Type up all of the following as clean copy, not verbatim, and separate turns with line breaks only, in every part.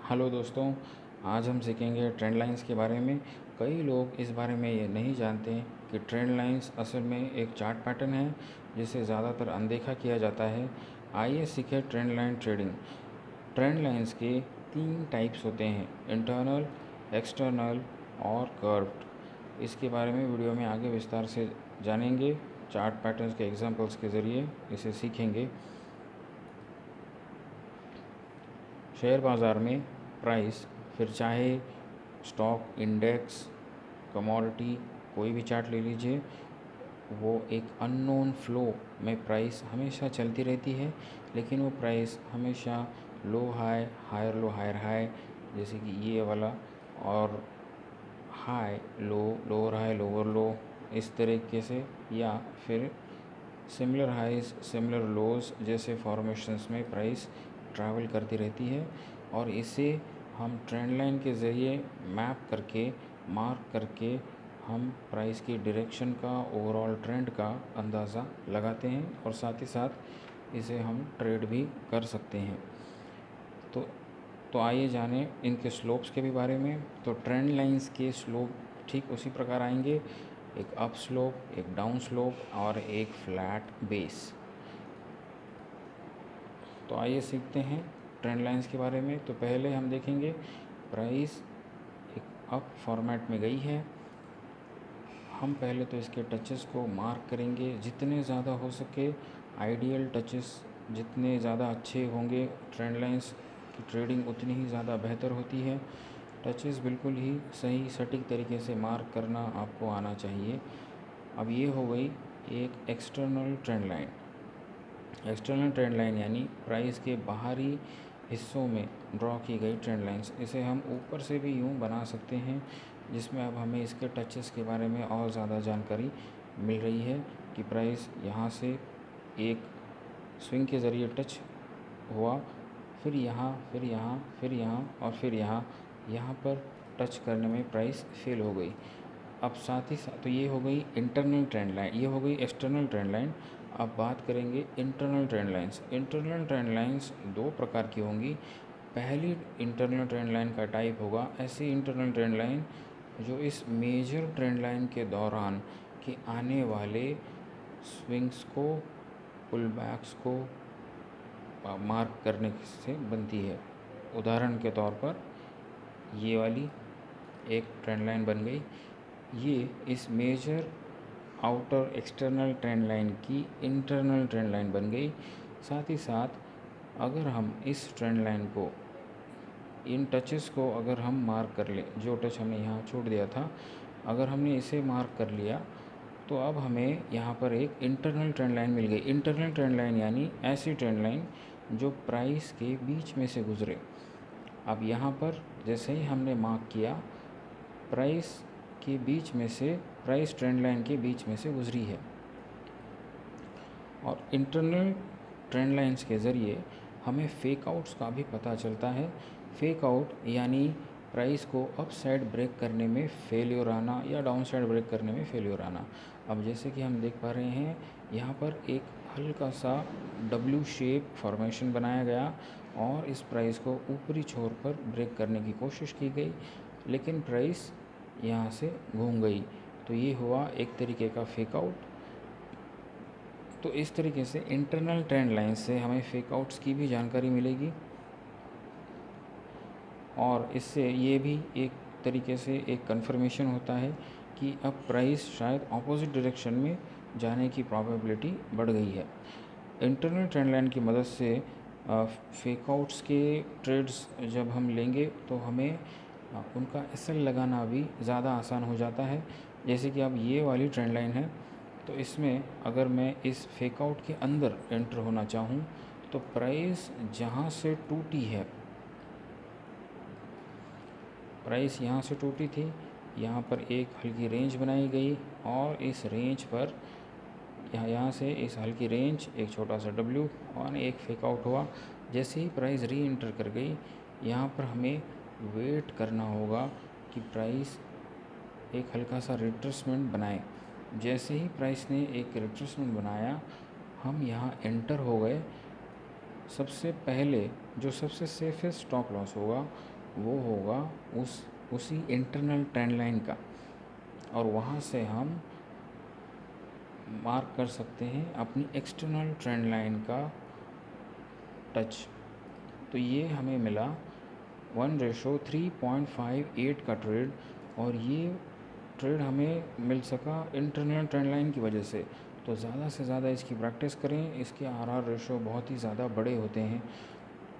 Hello दोस्तों, आज हम सीखेंगे ट्रेंड लाइंस के बारे में। कई लोग इस बारे में ये नहीं जानते कि ट्रेंड लाइंस असल में एक चार्ट पैटर्न है जिसे ज़्यादातर अनदेखा किया जाता है। आइए सीखें trend line trading. Trend lines के 3 टाइप्स होते हैं, इंटरनल, एक्सटर्नल और कर्व्ड। इसके बारे में वीडियो में आगे विस्तार से जानेंगे। चार्ट पैटर्न्स के एग्जांपल्स के ज़रिए इसे सीखेंगे। शेयर बाज़ार में प्राइस, फिर चाहे स्टॉक, इंडेक्स, कमोडिटी, कोई भी चार्ट ले लीजिए, वो एक अननोन फ्लो में प्राइस हमेशा चलती रहती है, लेकिन वो प्राइस हमेशा low high, higher low, higher high, जैसे कि ये वाला, और high low, lower high, lower low, इस तरीके से, या फिर सिमिलर हाइज सिमिलर लोज जैसे फॉर्मेशंस में प्राइस ट्रैवल करती रहती है। और इसे हम ट्रेंड लाइन के ज़रिए मैप करके, मार्क करके हम प्राइस की डायरेक्शन का, ओवरऑल ट्रेंड का अंदाज़ा लगाते हैं और साथ ही साथ इसे हम ट्रेड भी कर सकते हैं। तो आइए जानें इनके स्लोप्स के भी बारे में। तो ट्रेंड लाइंस के स्लोप ठीक उसी प्रकार आएंगे, एक अप स्लोप, एक डाउन स्लोप और एक फ्लैट बेस। तो आइए सीखते हैं ट्रेंड लाइंस के बारे में। तो पहले हम देखेंगे प्राइस एक अप फॉर्मेट में गई है। हम पहले तो इसके टचेस को मार्क करेंगे, जितने ज़्यादा हो सके आइडियल टचेस, जितने ज़्यादा अच्छे होंगे ट्रेंड लाइंस की ट्रेडिंग उतनी ही ज़्यादा बेहतर होती है। टचेस बिल्कुल ही सही सटीक तरीके से मार्क करना आपको आना चाहिए। अब ये हो गई एक external trend line. External trend line यानी प्राइस के बाहरी हिस्सों में ड्रॉ की गई ट्रेंड लाइंस। इसे हम ऊपर से भी यूँ बना सकते हैं, जिसमें अब हमें इसके टचेस के बारे में और ज़्यादा जानकारी मिल रही है कि प्राइस यहाँ से एक स्विंग के ज़रिए टच हुआ, फिर यहाँ, फिर यहाँ, फिर यहाँ और फिर यहाँ पर टच करने में प्राइस फेल हो गई। अब साथ ही साथ तो ये हो गई इंटरनल ट्रेंड लाइन, ये हो गई एक्सटर्नल ट्रेंड लाइन। अब बात करेंगे internal trend lines. Internal trend lines 2 प्रकार की होंगी। पहली इंटरनल ट्रेंड लाइन का टाइप होगा ऐसी इंटरनल ट्रेंड लाइन जो इस मेजर ट्रेंड लाइन के दौरान के आने वाले स्विंग्स को, पुल बैक्स को मार्क करने से बनती है। उदाहरण के तौर पर ये वाली एक ट्रेंड लाइन बन गई, ये इस major outer external trend line की इंटरनल ट्रेंड लाइन बन गई। साथ ही साथ अगर हम इस ट्रेंड लाइन को, इन टचेस को अगर हम मार्क कर लें, जो टच हमने यहाँ छोड़ दिया था, अगर हमने इसे मार्क कर लिया तो अब हमें यहाँ पर एक इंटरनल ट्रेंड लाइन मिल गई। इंटरनल ट्रेंड लाइन यानी ऐसी ट्रेंड लाइन जो प्राइस के बीच में से गुजरे। अब यहाँ पर जैसे ही हमने मार्क किया, प्राइस के बीच में से, प्राइस ट्रेंड लाइन के बीच में से गुजरी है। और इंटरनल ट्रेंड लाइंस के ज़रिए हमें फेक आउट्स का भी पता चलता है। फेक आउट यानी प्राइस को अप साइड ब्रेक करने में फेल्योर आना या डाउन साइड ब्रेक करने में फेल्योर आना। अब जैसे कि हम देख पा रहे हैं, यहाँ पर एक हल्का सा डब्ल्यू शेप फॉर्मेशन बनाया गया और इस प्राइस को ऊपरी छोर पर ब्रेक करने की कोशिश की गई, लेकिन प्राइस यहाँ से घूम गई। तो ये हुआ एक तरीके का फेक आउट। तो इस तरीके से इंटरनल ट्रेंड लाइन से हमें फेक आउट्स की भी जानकारी मिलेगी और इससे ये भी एक तरीके से एक कंफर्मेशन होता है कि अब प्राइस शायद ऑपोजिट डायरेक्शन में जाने की प्रोबेबिलिटी बढ़ गई है। इंटरनल ट्रेंड लाइन की मदद से फेक आउट्स के ट्रेड्स जब हम लेंगे तो हमें उनका एसएल लगाना भी ज़्यादा आसान हो जाता है। जैसे कि अब ये वाली ट्रेंड लाइन है, तो इसमें अगर मैं इस फेक आउट के अंदर एंटर होना चाहूँ तो प्राइस जहाँ से टूटी है, प्राइस यहाँ से टूटी थी, यहाँ पर एक हल्की रेंज बनाई गई और इस रेंज पर यहाँ से इस हल्की रेंज, एक छोटा सा डब्ल्यू और एक फेक आउट हुआ। जैसे ही प्राइस री एंटर कर गई, यहाँ पर हमें वेट करना होगा कि प्राइस एक हल्का सा रिट्रेसमेंट बनाए। जैसे ही प्राइस ने एक रिट्रेसमेंट बनाया, हम यहाँ एंटर हो गए। सबसे पहले जो सबसे सेफेस्ट स्टॉप लॉस होगा वो होगा उसी इंटरनल ट्रेंड लाइन का, और वहाँ से हम मार्क कर सकते हैं अपनी एक्सटर्नल ट्रेंड लाइन का टच। तो ये हमें मिला 1:3.58 का ट्रेड, और ये ट्रेड हमें मिल सका इंटरनल ट्रेंड लाइन की वजह से। तो ज़्यादा से ज़्यादा इसकी प्रैक्टिस करें। इसके आर रेशो बहुत ही ज़्यादा बड़े होते हैं,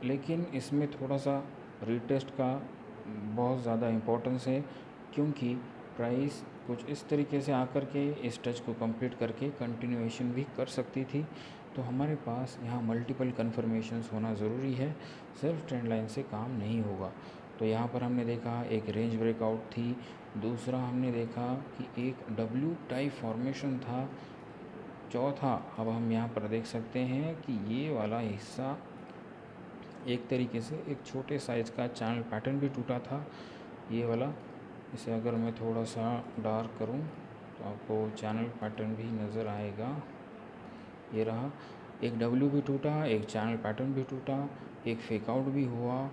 लेकिन इसमें थोड़ा सा रीटेस्ट का बहुत ज़्यादा इम्पोर्टेंस है, क्योंकि प्राइस कुछ इस तरीके से आकर के इस टच को कंप्लीट करके कंटिन्यूएशन भी कर सकती थी। तो हमारे पास यहाँ मल्टीपल कन्फर्मेशंस होना ज़रूरी है, सिर्फ ट्रेंड लाइन से काम नहीं होगा। तो यहाँ पर हमने देखा एक रेंज ब्रेकआउट थी, दूसरा हमने देखा कि एक डब्ल्यू टाइप फॉर्मेशन था, चौथा अब हम यहाँ पर देख सकते हैं कि ये वाला हिस्सा एक तरीके से एक छोटे साइज़ का चैनल पैटर्न भी टूटा था, ये वाला। इसे अगर मैं थोड़ा सा डार्क करूं तो आपको चैनल पैटर्न भी नज़र आएगा। ये रहा, एक डब्ल्यू भी टूटा, एक चैनल पैटर्न भी टूटा, एक फेकआउट भी हुआ,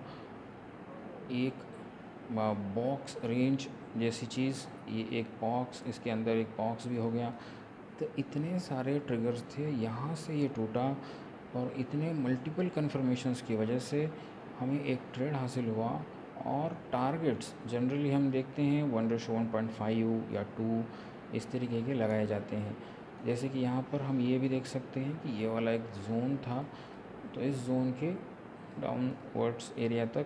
एक बॉक्स रेंज जैसी चीज़, ये एक बॉक्स, इसके अंदर एक बॉक्स भी हो गया। तो इतने सारे ट्रिगर्स थे, यहाँ से ये टूटा, और इतने मल्टीपल कन्फर्मेशंस की वजह से हमें एक ट्रेड हासिल हुआ। और टारगेट्स जनरली हम देखते हैं 1:1.5 या 2 इस तरीके के लगाए जाते हैं। जैसे कि यहाँ पर हम ये भी देख सकते हैं कि ये वाला एक जोन था, तो इस जोन के डाउनवर्ड्स एरिया तक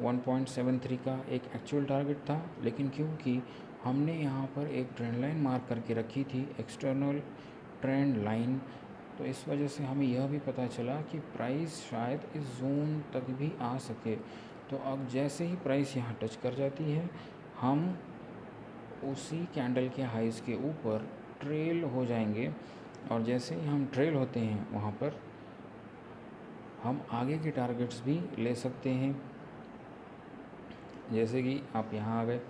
1.73 का एक एक्चुअल टारगेट था, लेकिन क्योंकि हमने यहाँ पर एक ट्रेंड लाइन मार्क करके रखी थी, एक्सटर्नल ट्रेंड लाइन, तो इस वजह से हमें यह भी पता चला कि प्राइस शायद इस जोन तक भी आ सके। तो अब जैसे ही प्राइस यहाँ टच कर जाती है, हम उसी कैंडल के हाइज़ के ऊपर ट्रेल हो जाएंगे, और जैसे ही हम ट्रेल होते हैं वहाँ पर हम आगे के टारगेट्स भी ले सकते हैं। जैसे कि आप यहाँ आ गए,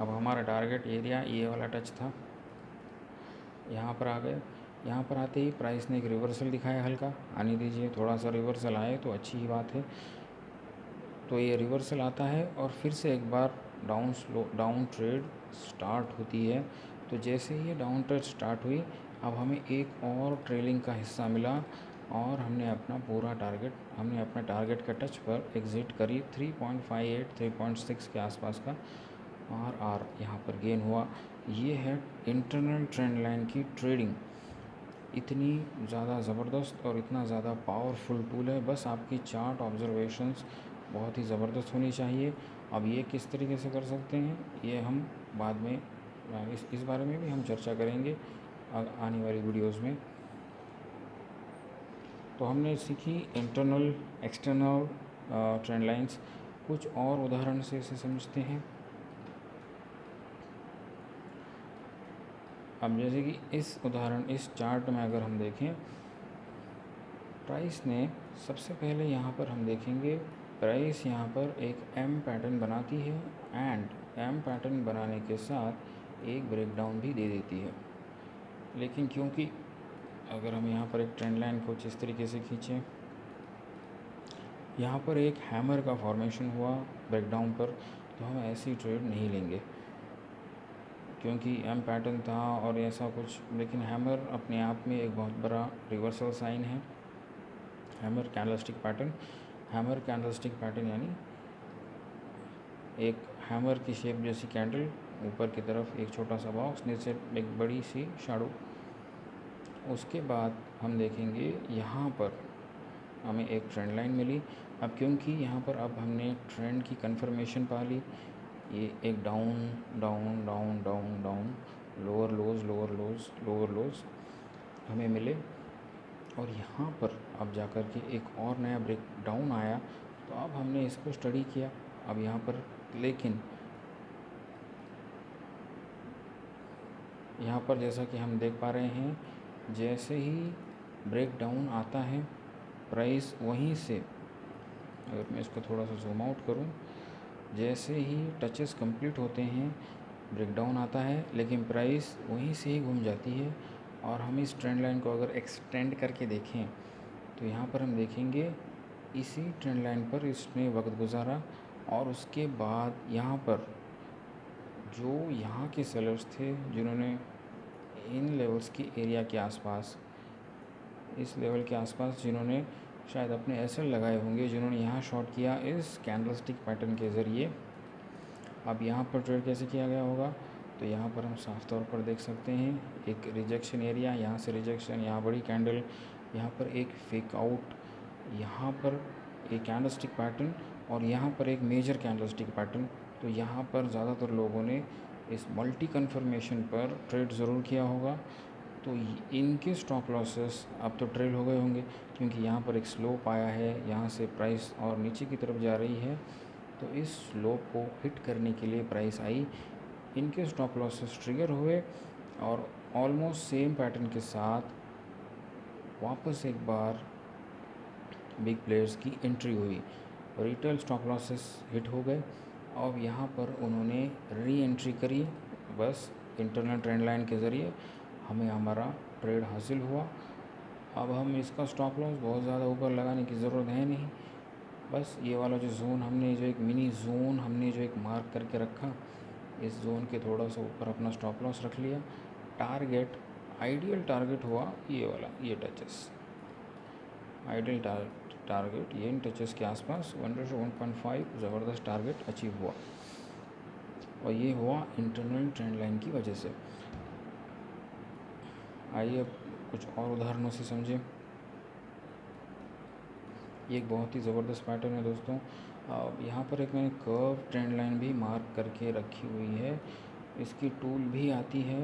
अब हमारा टारगेट एरिया ये वाला टच था, यहाँ पर आ गए। यहाँ पर आते ही प्राइस ने एक रिवर्सल दिखाया, हल्का आने दीजिए, थोड़ा सा रिवर्सल आए तो अच्छी ही बात है। तो ये रिवर्सल आता है और फिर से एक बार डाउन ट्रेड स्टार्ट होती है। तो जैसे ही ये डाउन ट्रेड स्टार्ट हुई, अब हमें एक और ट्रेलिंग का हिस्सा मिला, और हमने अपना टारगेट का टच पर एग्ज़िट करी 3.58 3.6 के आसपास का आर यहाँ पर गेन हुआ। ये है इंटरनल ट्रेंड लाइन की ट्रेडिंग। इतनी ज़्यादा ज़बरदस्त और इतना ज़्यादा पावरफुल टूल है, बस आपकी चार्ट ऑब्जर्वेशंस बहुत ही ज़बरदस्त होनी चाहिए। अब ये किस तरीके से कर सकते हैं, ये हम बाद में इस बारे में भी हम चर्चा करेंगे आने वाली वीडियोज़ में। तो हमने सीखी इंटरनल एक्सटर्नल ट्रेंड लाइंस। कुछ और उदाहरण से इसे समझते हैं। अब जैसे कि इस चार्ट में अगर हम देखें, प्राइस ने सबसे पहले यहाँ पर हम देखेंगे, प्राइस यहाँ पर एक एम पैटर्न बनाती है, एंड एम पैटर्न बनाने के साथ एक ब्रेकडाउन भी दे देती है। लेकिन क्योंकि अगर हम यहाँ पर एक ट्रेंड लाइन कुछ इस तरीके से खींचें, यहाँ पर एक हैमर का फॉर्मेशन हुआ ब्रेकडाउन पर, तो हम ऐसी ट्रेड नहीं लेंगे, क्योंकि एम पैटर्न था और ऐसा कुछ। लेकिन हैमर अपने आप में एक बहुत बड़ा रिवर्सल साइन है। हैमर कैंडलस्टिक पैटर्न यानी एक हैमर की शेप जैसी कैंडल, ऊपर की तरफ एक छोटा सा बॉक्स, नीचे एक बड़ी सी शैडो। उसके बाद हम देखेंगे यहाँ पर हमें एक ट्रेंड लाइन मिली। अब क्योंकि यहाँ पर अब हमने ट्रेंड की कंफर्मेशन पा ली, ये एक down down down down down, lower लोज हमें मिले, और यहाँ पर अब जाकर के एक और नया ब्रेक डाउन आया। तो अब हमने इसको स्टडी किया। अब यहाँ पर लेकिन यहाँ पर जैसा कि हम देख पा रहे हैं, जैसे ही ब्रेक डाउन आता है, प्राइस वहीं से, अगर मैं इसको थोड़ा सा जूम आउट करूँ, जैसे ही टचेस कंप्लीट होते हैं ब्रेकडाउन आता है, लेकिन प्राइस वहीं से ही घूम जाती है। और हम इस ट्रेंड लाइन को अगर एक्सटेंड करके देखें, तो यहाँ पर हम देखेंगे इसी ट्रेंड लाइन पर इसने वक्त गुजारा, और उसके बाद यहाँ पर जो यहाँ के सेलर्स थे जिन्होंने इन लेवल्स की एरिया के आसपास, इस लेवल के आसपास जिन्होंने शायद अपने एसएल लगाए होंगे, जिन्होंने यहाँ शॉर्ट किया इस कैंडलस्टिक पैटर्न के ज़रिए। अब यहाँ पर ट्रेड कैसे किया गया होगा, तो यहाँ पर हम साफ तौर पर देख सकते हैं एक रिजेक्शन एरिया, यहाँ से रिजेक्शन, यहाँ बड़ी कैंडल, यहाँ पर एक फेक आउट, यहाँ पर एक कैंडलस्टिक पैटर्न और यहाँ पर एक मेजर कैंडलस्टिक पैटर्न। तो यहाँ पर ज़्यादातर लोगों ने इस मल्टी कन्फर्मेशन पर ट्रेड ज़रूर किया होगा। तो इनके स्टॉप लॉसेस अब तो ट्रेल हो गए होंगे, क्योंकि यहाँ पर एक स्लोप आया है, यहाँ से प्राइस और नीचे की तरफ जा रही है। तो इस स्लोप को हिट करने के लिए प्राइस आई, इनके स्टॉप लॉसेस ट्रिगर हुए और ऑलमोस्ट सेम पैटर्न के साथ वापस एक बार बिग प्लेयर्स की एंट्री हुई, रिटेल स्टॉप लॉसेस हिट हो गए। अब यहाँ पर उन्होंने री एंट्री करी, बस इंटरनल ट्रेंड लाइन के ज़रिए हमें हमारा ट्रेड हासिल हुआ। अब हम इसका स्टॉप लॉस बहुत ज़्यादा ऊपर लगाने की ज़रूरत है नहीं, बस ये वाला जो जोन हमने, जो एक मिनी जोन हमने जो एक मार्क करके रखा, इस जोन के थोड़ा सा ऊपर अपना स्टॉप लॉस रख लिया। टारगेट, आइडियल टारगेट हुआ ये वाला, ये टचेस, आइडियल टारगेट ये इन टचेस के आसपास 1:1.5 ज़बरदस्त टारगेट अचीव हुआ, और ये हुआ इंटरनल ट्रेंड लाइन की वजह से। आइए अब कुछ और उदाहरणों से समझें। ये एक बहुत ही ज़बरदस्त पैटर्न है दोस्तों। यहाँ पर एक मैंने कर्व ट्रेंड लाइन भी मार्क करके रखी हुई है, इसकी टूल भी आती है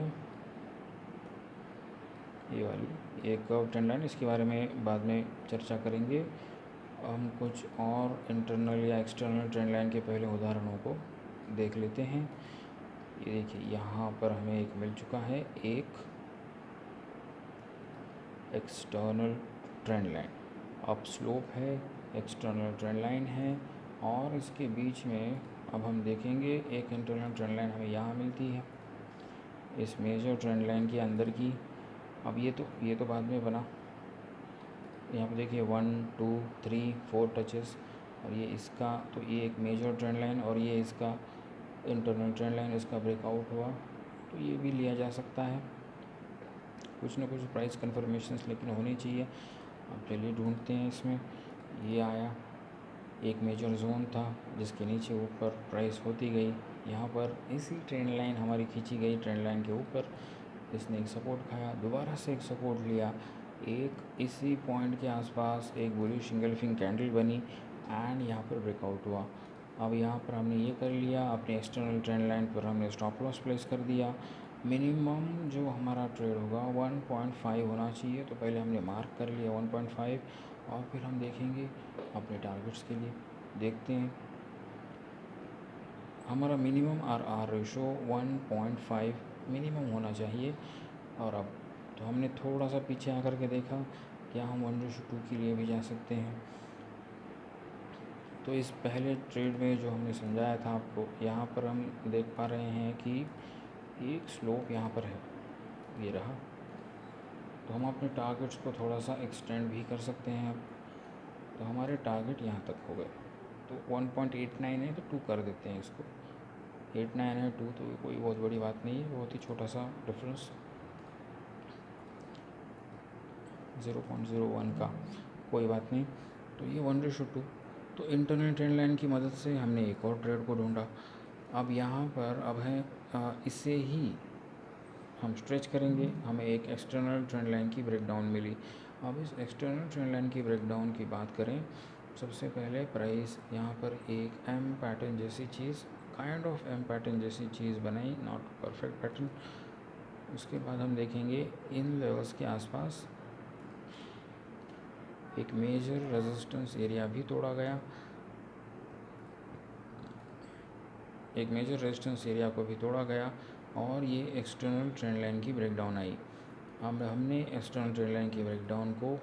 ये वाली, ये कर्व ट्रेंड लाइन, इसके बारे में बाद में चर्चा करेंगे। हम कुछ और इंटरनल या एक्सटर्नल ट्रेंड लाइन के पहले उदाहरणों को देख लेते हैं। ये देखिए यहाँ पर हमें एक मिल चुका है, एक external trend line, up slope है, एक्सटर्नल ट्रेंड लाइन है, और इसके बीच में अब हम देखेंगे एक इंटरनल ट्रेंड लाइन हमें यहाँ मिलती है, इस मेजर ट्रेंड लाइन के अंदर की। अब ये तो बाद में बना, यहाँ पर देखिए 1 2 3 4 टचेस, और ये इसका, तो ये एक मेजर ट्रेंड लाइन और ये इसका इंटरनल ट्रेंड लाइन, इसका ब्रेकआउट हुआ, तो ये भी लिया जा सकता है। कुछ ना कुछ प्राइस कन्फर्मेशंस लेकिन होनी चाहिए। अब चलिए ढूंढते हैं इसमें। ये आया, एक मेजर जोन था जिसके नीचे ऊपर प्राइस होती गई, यहाँ पर इसी ट्रेंड लाइन हमारी खींची गई, ट्रेंड लाइन के ऊपर इसने एक सपोर्ट खाया, दोबारा से एक सपोर्ट लिया, एक इसी पॉइंट के आसपास एक बुलिश इंगल्फिंग कैंडल बनी एंड यहाँ पर ब्रेकआउट हुआ। अब यहाँ पर हमने ये कर लिया, अपने एक्सटर्नल ट्रेंड लाइन पर हमने स्टॉप लॉस प्लेस कर दिया। मिनिमम जो हमारा ट्रेड होगा 1.5 होना चाहिए, तो पहले हमने मार्क कर लिया 1.5, और फिर हम देखेंगे अपने टारगेट्स के लिए। देखते हैं हमारा मिनिमम आर रेशो 1.5 मिनिमम होना चाहिए। और अब तो हमने थोड़ा सा पीछे आकर के देखा, क्या हम 1:2 के लिए भी जा सकते हैं। तो इस पहले ट्रेड में जो हमने समझाया था आपको, यहाँ पर हम देख पा रहे हैं कि एक स्लोप यहाँ पर है, ये रहा, तो हम अपने टारगेट्स को थोड़ा सा एक्सटेंड भी कर सकते हैं। अब तो हमारे टारगेट यहाँ तक हो गए, तो 1.89 है तो 2 कर देते हैं इसको, 89 है 2, तो कोई बहुत बड़ी बात नहीं है, बहुत ही छोटा सा डिफरेंस 0.01 का, कोई बात नहीं। तो ये 1:2, तो इंटरनल ट्रेंड लाइन की मदद से हमने एक और ट्रेड को ढूंढा। अब यहाँ पर अब है इससे ही हम स्ट्रेच करेंगे, हमें एक एक्सटर्नल ट्रेंड लाइन की ब्रेकडाउन मिली। अब इस एक्सटर्नल ट्रेंड लाइन की ब्रेकडाउन की बात करें, सबसे पहले प्राइस यहाँ पर एक एम पैटर्न जैसी चीज़, काइंड ऑफ एम पैटर्न जैसी चीज़ बनाई, नॉट परफेक्ट पैटर्न। उसके बाद हम देखेंगे इन लेवल्स के आसपास एक मेजर रेजिस्टेंस एरिया भी तोड़ा गया, एक मेजर रेजिस्टेंस एरिया को भी तोड़ा गया, और ये एक्सटर्नल ट्रेंड लाइन की ब्रेकडाउन आई। अब हमने एक्सटर्नल ट्रेंड लाइन की ब्रेकडाउन को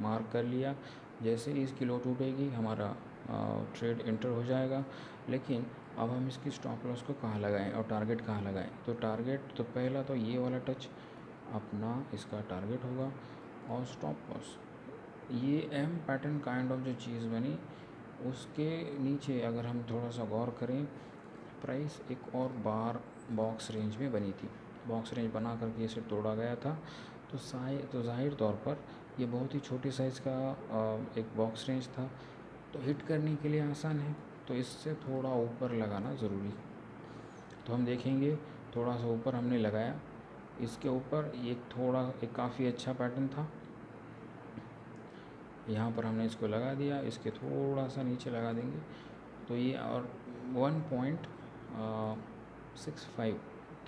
मार्क कर लिया, जैसे ही इसकी लो टूटेगी हमारा ट्रेड एंटर हो जाएगा। लेकिन अब हम इसकी स्टॉप लॉस को कहाँ लगाएं और टारगेट कहाँ लगाएं, तो टारगेट तो पहला तो ये वाला टच अपना इसका टारगेट होगा, और स्टॉप लॉस ये एम पैटर्न काइंड ऑफ जो चीज़ बनी, उसके नीचे अगर हम थोड़ा सा गौर करें, प्राइस एक और बार बॉक्स रेंज में बनी थी। बॉक्स रेंज बना करके इसे तोड़ा गया था। तो ज़ाहिर तौर पर ये बहुत ही छोटे साइज़ का एक बॉक्स रेंज था, तो हिट करने के लिए आसान है, तो इससे थोड़ा ऊपर लगाना ज़रूरी। तो हम देखेंगे थोड़ा सा ऊपर हमने लगाया, इसके ऊपर एक काफ़ी अच्छा पैटर्न था, यहाँ पर हमने इसको लगा दिया, इसके थोड़ा सा नीचे लगा देंगे तो ये और 1.65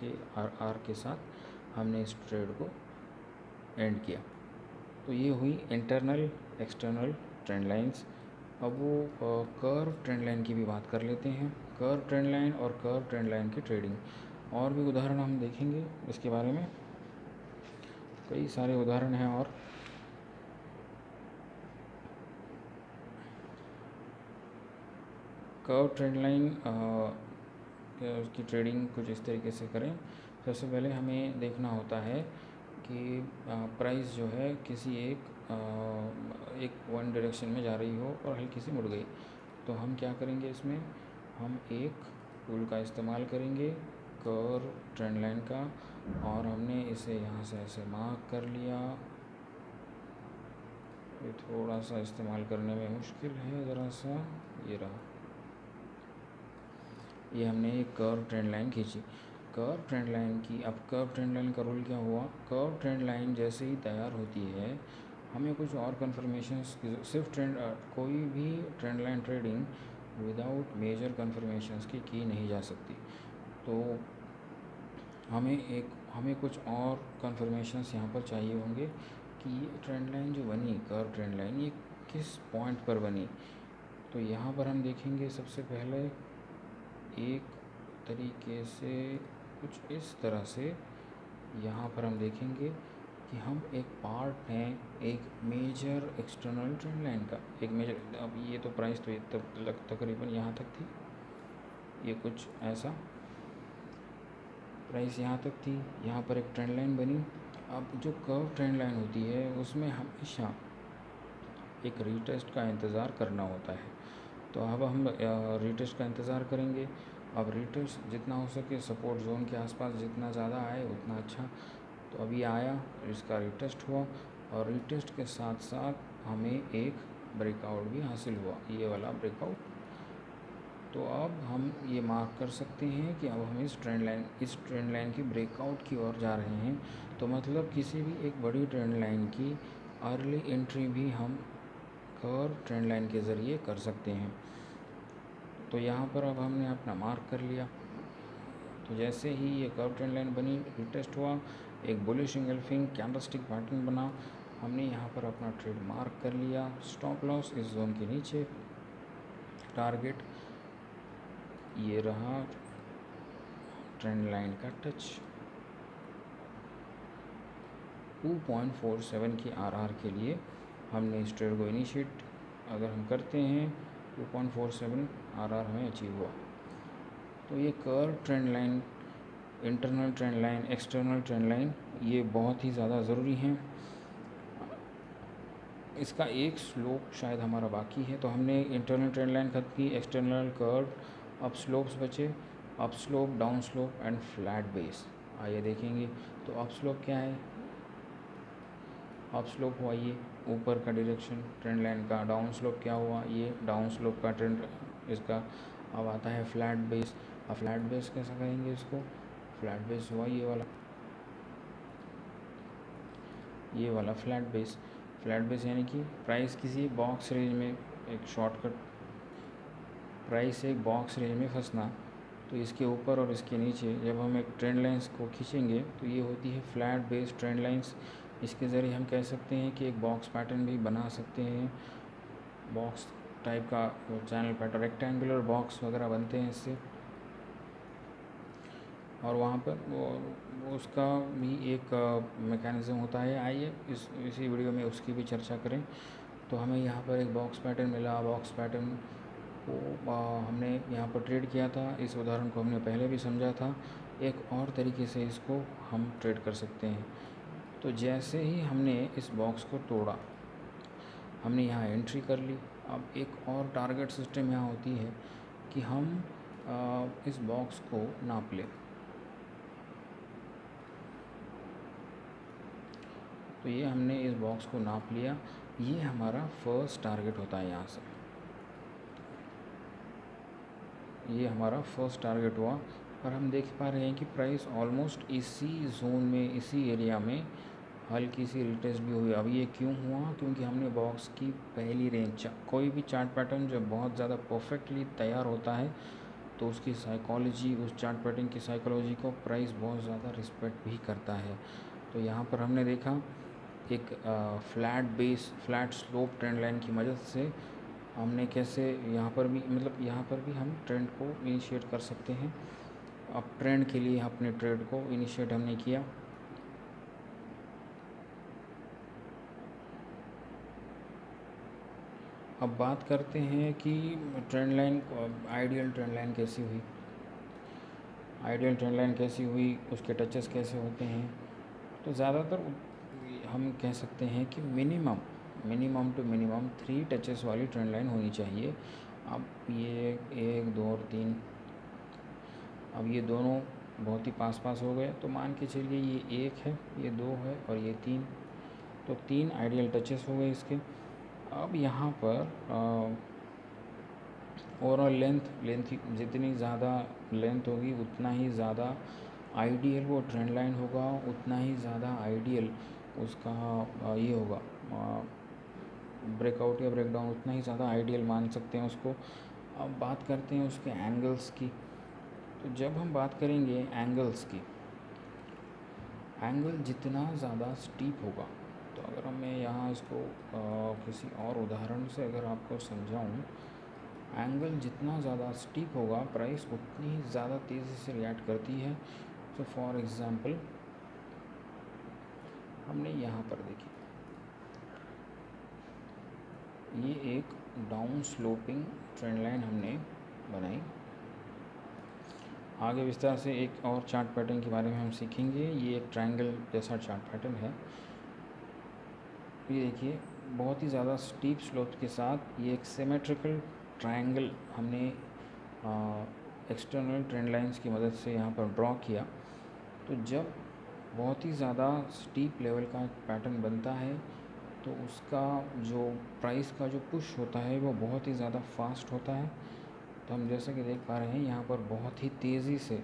के आर के साथ हमने इस ट्रेड को एंड किया। तो ये हुई इंटरनल एक्सटर्नल ट्रेंड लाइंस। अब वो कर्व ट्रेंड लाइन की भी बात कर लेते हैं। कर्व ट्रेंड लाइन और कर्व ट्रेंड लाइन की ट्रेडिंग, और भी उदाहरण हम देखेंगे इसके बारे में, कई सारे उदाहरण हैं। और कर्व ट्रेंड लाइन की ट्रेडिंग कुछ इस तरीके से करें। सबसे पहले हमें देखना होता है कि प्राइस जो है किसी एक वन डायरेक्शन में जा रही हो और हल्की सी मुड़ गई, तो हम क्या करेंगे, इसमें हम एक टूल का इस्तेमाल करेंगे, कर्व ट्रेंड लाइन का, और हमने इसे यहाँ से ऐसे मार्क कर लिया। ये थोड़ा सा इस्तेमाल करने में मुश्किल है ज़रा सा, ये रहा, ये हमने एक कर्व ट्रेंड लाइन खींची। कर्व ट्रेंड लाइन की, अब कर्व ट्रेंड लाइन का रूल क्या हुआ, कर्व ट्रेंड लाइन जैसे ही तैयार होती है हमें कुछ और कन्फर्मेशंस की, सिर्फ कोई भी trend line trading without major confirmations की नहीं जा सकती। तो हमें कुछ और कन्फर्मेशंस यहाँ पर चाहिए होंगे कि ये ट्रेंड लाइन जो बनी, कर्व ट्रेंड लाइन, ये किस पॉइंट पर बनी। तो यहाँ पर हम देखेंगे सबसे पहले एक तरीके से कुछ इस तरह से, यहाँ पर हम देखेंगे कि हम एक पार्ट हैं एक मेजर एक्सटर्नल ट्रेंड लाइन का, एक मेजर, अब ये तो प्राइस तो ये तकरीबन यहाँ तक थी, ये कुछ ऐसा प्राइस यहाँ तक थी, यहाँ पर एक ट्रेंड लाइन बनी। अब जो कर्व ट्रेंड लाइन होती है उसमें हमेशा एक रीटेस्ट का इंतज़ार करना होता है। तो अब हम रीटेस्ट का इंतज़ार करेंगे। अब रीटेस्ट जितना हो सके सपोर्ट जोन के आसपास जितना ज़्यादा आए उतना अच्छा। तो अभी आया, इसका रीटेस्ट हुआ, और रीटेस्ट के साथ साथ हमें एक ब्रेकआउट भी हासिल हुआ, ये वाला ब्रेकआउट। तो अब हम ये मार्क कर सकते हैं कि अब हम इस ट्रेंड लाइन की ब्रेकआउट की ओर जा रहे हैं। तो मतलब किसी भी एक बड़ी ट्रेंड लाइन की अर्ली एंट्री भी हम कर्व ट्रेंड लाइन के ज़रिए कर सकते हैं। तो यहाँ पर अब हमने अपना मार्क कर लिया। तो जैसे ही ये कर्व ट्रेंड लाइन बनी, रिटेस्ट हुआ, एक बुलिश इंगल्फिंग कैंडलस्टिक पैटर्न बना, हमने यहाँ पर अपना ट्रेड मार्क कर लिया। स्टॉप लॉस इस जोन के नीचे, टारगेट ये रहा ट्रेंड लाइन का टच। 2.47 की आरआर के लिए हमने इस ट्रेड को इनिशिएट अगर हम करते हैं, 2.47 आरआर हमें अचीव हुआ। तो ये curve trend line, internal trend line, external trend line, ये बहुत ही ज़्यादा ज़रूरी हैं। इसका एक स्लोप शायद हमारा बाकी है, तो हमने इंटरनल ट्रेंड लाइन खत्म की, एक्सटर्नल कर्व, अप स्लोप्स बचे, up slope, down slope and flat base. आइए देखेंगे। तो अप स्लोप क्या है, अप स्लोप हुआ ये ऊपर का डायरेक्शन ट्रेंड लाइन का, डाउन स्लोप क्या हुआ, ये डाउन स्लोप का ट्रेंड इसका। अब आता है फ्लैट बेस। अब फ्लैट बेस कैसा कहेंगे इसको, फ्लैट बेस हुआ ये वाला फ्लैट बेस। फ्लैट बेस यानी कि प्राइस किसी बॉक्स रेंज में, एक शॉर्टकट, प्राइस एक बॉक्स रेंज में फंसना, तो इसके ऊपर और इसके नीचे जब हम एक ट्रेंड लाइंस को खींचेंगे तो ये होती है फ्लैट बेस ट्रेंड लाइंस। इसके ज़रिए हम कह सकते हैं कि एक बॉक्स पैटर्न भी बना सकते हैं, बॉक्स टाइप का चैनल पैटर्न, रेक्टेंगुलर बॉक्स वगैरह बनते हैं इससे। और वहाँ पर वो उसका भी एक मैकेनिज़्म होता है। आइए इसी वीडियो में उसकी भी चर्चा करें। तो हमें यहाँ पर एक बॉक्स पैटर्न मिला, बॉक्स पैटर्न को हमने यहाँ पर ट्रेड किया था। इस उदाहरण को हमने पहले भी समझा था। एक और तरीके से इसको हम ट्रेड कर सकते हैं। तो जैसे ही हमने इस बॉक्स को तोड़ा, हमने यहाँ एंट्री कर ली, अब एक और टारगेट सिस्टम यहाँ होती है कि हम इस बॉक्स को नाप लें। तो ये हमने इस बॉक्स को नाप लिया, ये हमारा फर्स्ट टारगेट होता है। यहाँ से ये हमारा फर्स्ट टारगेट हुआ, और हम देख पा रहे हैं कि प्राइस ऑलमोस्ट इसी जोन में, इसी एरिया में हल्की सी रिटेस्ट भी हुई। अब ये क्यों हुआ? क्योंकि हमने बॉक्स की पहली रेंज, कोई भी चार्ट पैटर्न जब बहुत ज़्यादा परफेक्टली तैयार होता है तो उसकी साइकोलॉजी, उस चार्ट पैटर्न की साइकोलॉजी को प्राइस बहुत ज़्यादा रिस्पेक्ट भी करता है। तो यहाँ पर हमने देखा एक फ्लैट स्लोप ट्रेंड लाइन की मदद से हमने कैसे यहाँ पर भी, मतलब यहाँ पर भी हम ट्रेंड को इनिशिएट कर सकते हैं। अब ट्रेंड के लिए अपने ट्रेड को इनिशिएट हमने किया। अब बात करते हैं कि trend line, ideal trend line कैसी हुई, आइडियल ट्रेंड लाइन कैसी हुई, उसके टचेस कैसे होते हैं। तो ज़्यादातर हम कह सकते हैं कि मिनिमम टू मिनिमम 3 टचेस वाली ट्रेंड लाइन होनी चाहिए। अब ये 1, 2 और 3, अब ये दोनों बहुत ही पास हो गए, तो मान के चलिए ये 1 है, ये 2 है और ये 3, तो 3 आइडियल टचेस हो गए इसके। अब यहाँ पर ओवरऑल लेंथ जितनी ज़्यादा लेंथ होगी उतना ही ज़्यादा आइडियल वो ट्रेंड लाइन होगा, उतना ही ज़्यादा आइडियल उसका ये होगा ब्रेकआउट या ब्रेकडाउन, उतना ही ज़्यादा आइडियल मान सकते हैं उसको। अब बात करते हैं उसके एंगल्स की। तो जब हम बात करेंगे एंगल्स की, एंगल जितना ज़्यादा स्टीप होगा, तो अगर मैं यहाँ इसको किसी और उदाहरण से अगर आपको समझाऊँ, एंगल जितना ज़्यादा स्टीप होगा प्राइस उतनी ही ज़्यादा तेज़ी से रिएक्ट करती है। तो फॉर एग्ज़ाम्पल हमने यहाँ पर देखी, ये एक डाउन स्लोपिंग ट्रेंड लाइन हमने बनाई। आगे विस्तार से एक और चार्ट पैटर्न के बारे में हम सीखेंगे। ये एक ट्रायंगल जैसा चार्ट पैटर्न है। ये देखिए बहुत ही ज़्यादा स्टीप स्लोप के साथ ये एक सिमेट्रिकल ट्रायंगल हमने एक्सटर्नल ट्रेंड लाइंस की मदद से यहाँ पर ड्रॉ किया। तो जब बहुत ही ज़्यादा स्टीप लेवल का पैटर्न बनता है तो उसका जो प्राइस का जो पुश होता है वो बहुत ही ज़्यादा फास्ट होता है। तो हम जैसा कि देख पा रहे हैं यहाँ पर बहुत ही तेज़ी से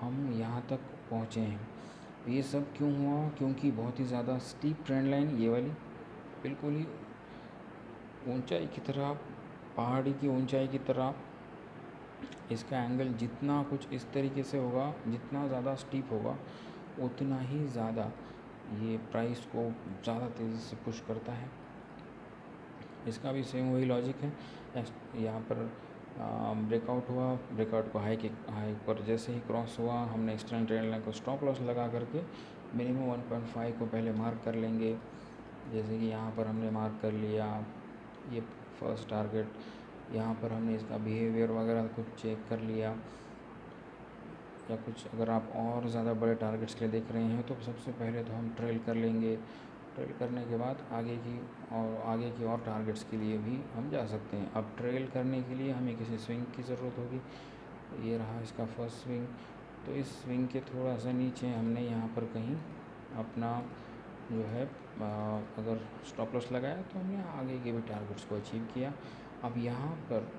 हम यहाँ तक पहुँचे हैं। ये सब क्यों हुआ? क्योंकि बहुत ही ज़्यादा स्टीप ट्रेंड लाइन, ये वाली बिल्कुल ही ऊंचाई की तरह, पहाड़ी की ऊंचाई की तरह, इसका एंगल जितना कुछ इस तरीके से होगा, जितना ज़्यादा स्टीप होगा उतना ही ज़्यादा ये प्राइस को ज़्यादा तेज़ी से पुश करता है। इसका भी सेम वही लॉजिक है। यहाँ पर ब्रेकआउट हुआ, ब्रेकआउट को हाई पर जैसे ही क्रॉस हुआ, हमने एक्सटर्नल ट्रेंड लाइन को स्टॉप लॉस लगा करके मिनिमम 1.5 को पहले मार्क कर लेंगे। जैसे कि यहाँ पर हमने मार्क कर लिया ये फर्स्ट टारगेट। यहाँ पर हमने इसका बिहेवियर वगैरह कुछ चेक कर लिया, या कुछ अगर आप और ज़्यादा बड़े टारगेट्स के लिए देख रहे हैं तो सबसे पहले तो हम ट्रेल कर लेंगे। ट्रेल करने के बाद आगे की और टारगेट्स के लिए भी हम जा सकते हैं। अब ट्रेल करने के लिए हमें किसी स्विंग की ज़रूरत होगी। ये रहा इसका फर्स्ट स्विंग। तो इस स्विंग के थोड़ा सा नीचे हमने यहाँ पर कहीं अपना जो है अगर स्टॉप लॉस लगाया तो हमने आगे के भी टारगेट्स को अचीव किया। अब यहाँ पर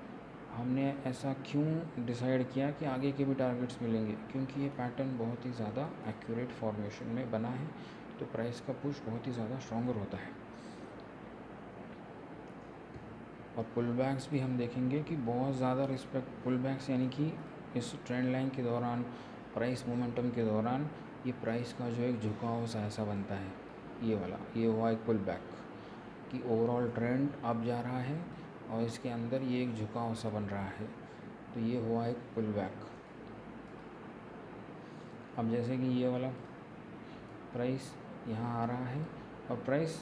हमने ऐसा क्यों डिसाइड किया कि आगे के भी टारगेट्स मिलेंगे? क्योंकि ये पैटर्न बहुत ही ज़्यादा एक्यूरेट फॉर्मेशन में बना है, तो प्राइस का पुश बहुत ही ज़्यादा स्ट्रॉन्गर होता है। और पुल बैक्स भी हम देखेंगे कि बहुत ज़्यादा रिस्पेक्ट पुल बैक्स, यानी कि इस ट्रेंड लाइन के दौरान, प्राइस मोमेंटम के दौरान ये प्राइस का जो एक झुकाव सा ऐसा बनता है, ये वाला, ये हुआ एक पुल बैक कि ओवरऑल ट्रेंड अप जा रहा है और इसके अंदर ये एक झुकाव सा बन रहा है, तो ये हुआ एक पुल बैक। अब जैसे कि ये वाला प्राइस यहाँ आ रहा है और प्राइस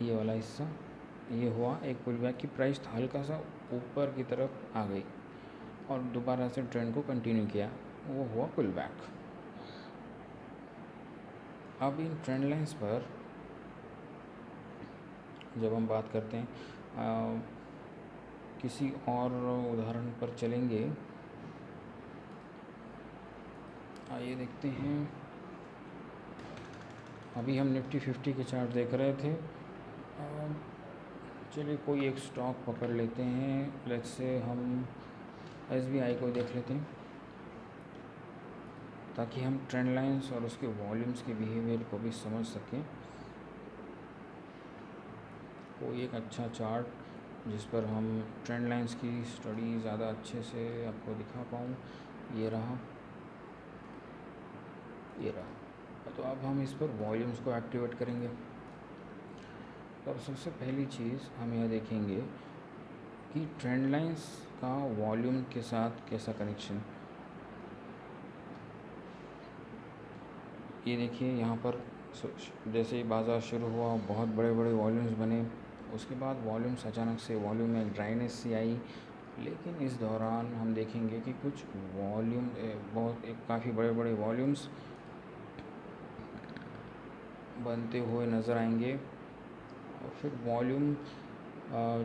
ये वाला हिस्सा, ये हुआ एक पुल बैक की प्राइस हल्का सा ऊपर की तरफ आ गई और दोबारा से ट्रेंड को कंटिन्यू किया, वो हुआ पुल बैक। अब इन ट्रेंड लाइंस पर जब हम बात करते हैं किसी और उदाहरण पर चलेंगे। आइए देखते हैं। अभी हम निफ्टी 50 के चार्ट देख रहे थे। चलिए कोई एक स्टॉक पकड़ लेते हैं। लेट्स से हम SBI को देख लेते हैं, ताकि हम ट्रेंड लाइंस और उसके वॉल्यूम्स के बिहेवियर को भी समझ सकें। कोई एक अच्छा चार्ट जिस पर हम ट्रेंड लाइंस की स्टडी ज़्यादा अच्छे से आपको दिखा पाऊँ। ये रहा। तो अब हम इस पर वॉल्यूम्स को एक्टिवेट करेंगे। तो अब सबसे पहली चीज़ हम यह देखेंगे कि ट्रेंड लाइंस का वॉल्यूम के साथ कैसा कनेक्शन। ये देखिए यहाँ पर जैसे ही बाज़ार शुरू हुआ बहुत बड़े बड़े वॉल्यूम्स बने। उसके बाद वॉल्यूम्स अचानक से वॉल्यूम में एक ड्राइनेस सी आई। लेकिन इस दौरान हम देखेंगे कि कुछ वॉल्यूम काफ़ी बड़े बड़े वॉल्यूम्स बनते हुए नज़र आएंगे। और फिर वॉल्यूम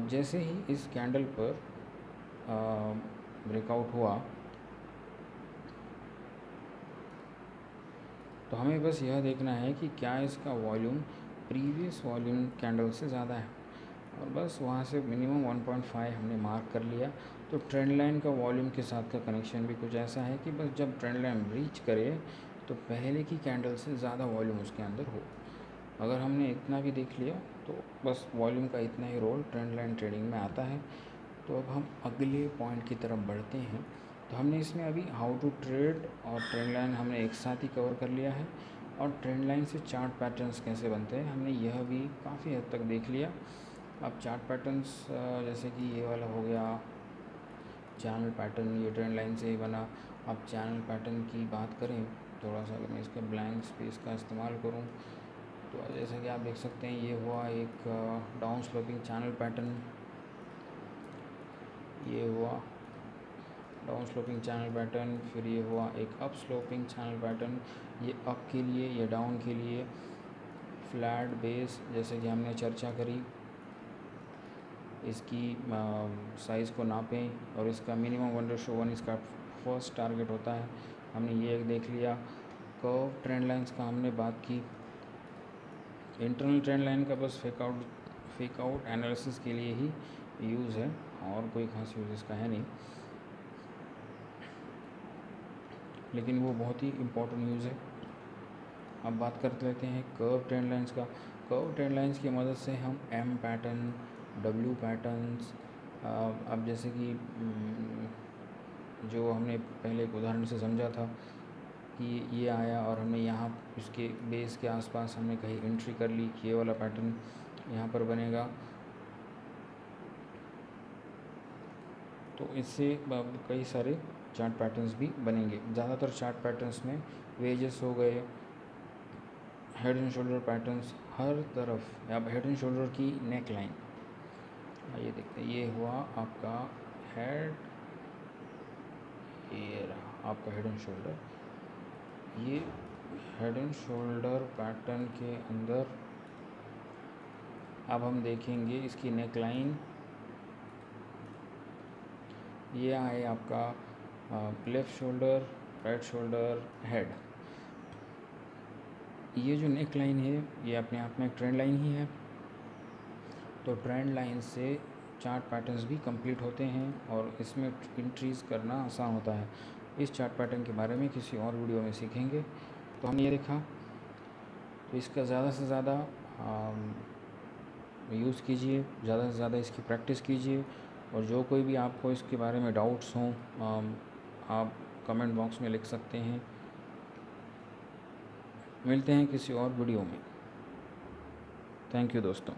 जैसे ही इस कैंडल पर ब्रेकआउट हुआ, तो हमें बस यह देखना है कि क्या इसका वॉल्यूम प्रीवियस वॉल्यूम कैंडल से ज़्यादा है, और बस वहाँ से मिनिमम 1.5 हमने मार्क कर लिया। तो ट्रेंड लाइन का वॉल्यूम के साथ का कनेक्शन भी कुछ ऐसा है कि बस जब ट्रेंड लाइन ब्रीच करे तो पहले की कैंडल से ज़्यादा वॉल्यूम उसके अंदर हो। अगर हमने इतना भी देख लिया तो बस वॉल्यूम का इतना ही रोल ट्रेंड लाइन ट्रेडिंग में आता है। तो अब हम अगले पॉइंट की तरफ बढ़ते हैं। तो हमने इसमें अभी हाउ टू ट्रेड और ट्रेंड लाइन हमने एक साथ ही कवर कर लिया है, और ट्रेंड लाइन से चार्ट पैटर्न्स कैसे बनते हैं हमने यह भी काफ़ी हद तक देख लिया। अब चार्ट पैटर्न्स जैसे कि ये वाला हो गया चैनल पैटर्न, ये ट्रेंड लाइन से ही बना। अब चैनल पैटर्न की बात करें, थोड़ा सा अगर मैं इसके ब्लैंक स्पेस का इस्तेमाल करूं, तो जैसा कि आप देख सकते हैं ये हुआ एक डाउन स्लोपिंग चैनल पैटर्न। ये हुआ डाउन स्लोपिंग चैनल पैटर्न। फिर ये हुआ एक अप स्लोपिंग चैनल पैटर्न। ये अप के लिए, ये डाउन के लिए फ्लैट बेस, जैसे कि हमने चर्चा करी। इसकी साइज़ को नापें और इसका मिनिमम 1:1 इसका फर्स्ट टारगेट होता है। हमने ये एक देख लिया। कर्व ट्रेंड लाइंस का हमने बात की। इंटरनल ट्रेंड लाइन का बस फेक आउट एनालिसिस के लिए ही यूज़ है, और कोई खास यूज़ इसका है नहीं, लेकिन वो बहुत ही इम्पोर्टेंट न्यूज़ है। अब बात कर लेते हैं कर्व ट्रेंड लाइंस का। कर्व ट्रेंड लाइंस की मदद से हम एम पैटर्न, डब्ल्यू पैटर्न्स, अब जैसे कि जो हमने पहले एक उदाहरण से समझा था कि ये आया और हमने यहाँ इसके बेस के आसपास हमने कहीं एंट्री कर ली, ये वाला पैटर्न यहाँ पर बनेगा। तो इससे कई सारे चार्ट पैटर्न्स भी बनेंगे। ज़्यादातर चार्ट पैटर्न्स में वेजेस हो गए, हेड एंड शोल्डर पैटर्न्स हर तरफ। अब हेड एंड शोल्डर की नेक लाइन, आइए देखते हैं। ये हुआ आपका हेड, ये रहा आपका हेड एंड शोल्डर। ये हेड एंड शोल्डर पैटर्न के अंदर अब हम देखेंगे इसकी नेक लाइन। ये आए आपका left shoulder, right shoulder, head. ये जो नेक लाइन है ये अपने आप में एक ट्रेंड लाइन ही है। तो ट्रेंड लाइन से चार्ट पैटर्न्स भी कंप्लीट होते हैं और इसमें एंट्रीज़ करना आसान होता है। इस चार्ट पैटर्न के बारे में किसी और वीडियो में सीखेंगे। तो हमने ये देखा, तो इसका ज़्यादा से ज़्यादा यूज़ कीजिए, ज़्यादा से ज़्यादा इसकी प्रैक्टिस कीजिए। और जो कोई भी आपको इसके बारे में डाउट्स हों आप कमेंट बॉक्स में लिख सकते हैं। मिलते हैं किसी और वीडियो में। थैंक यू दोस्तों।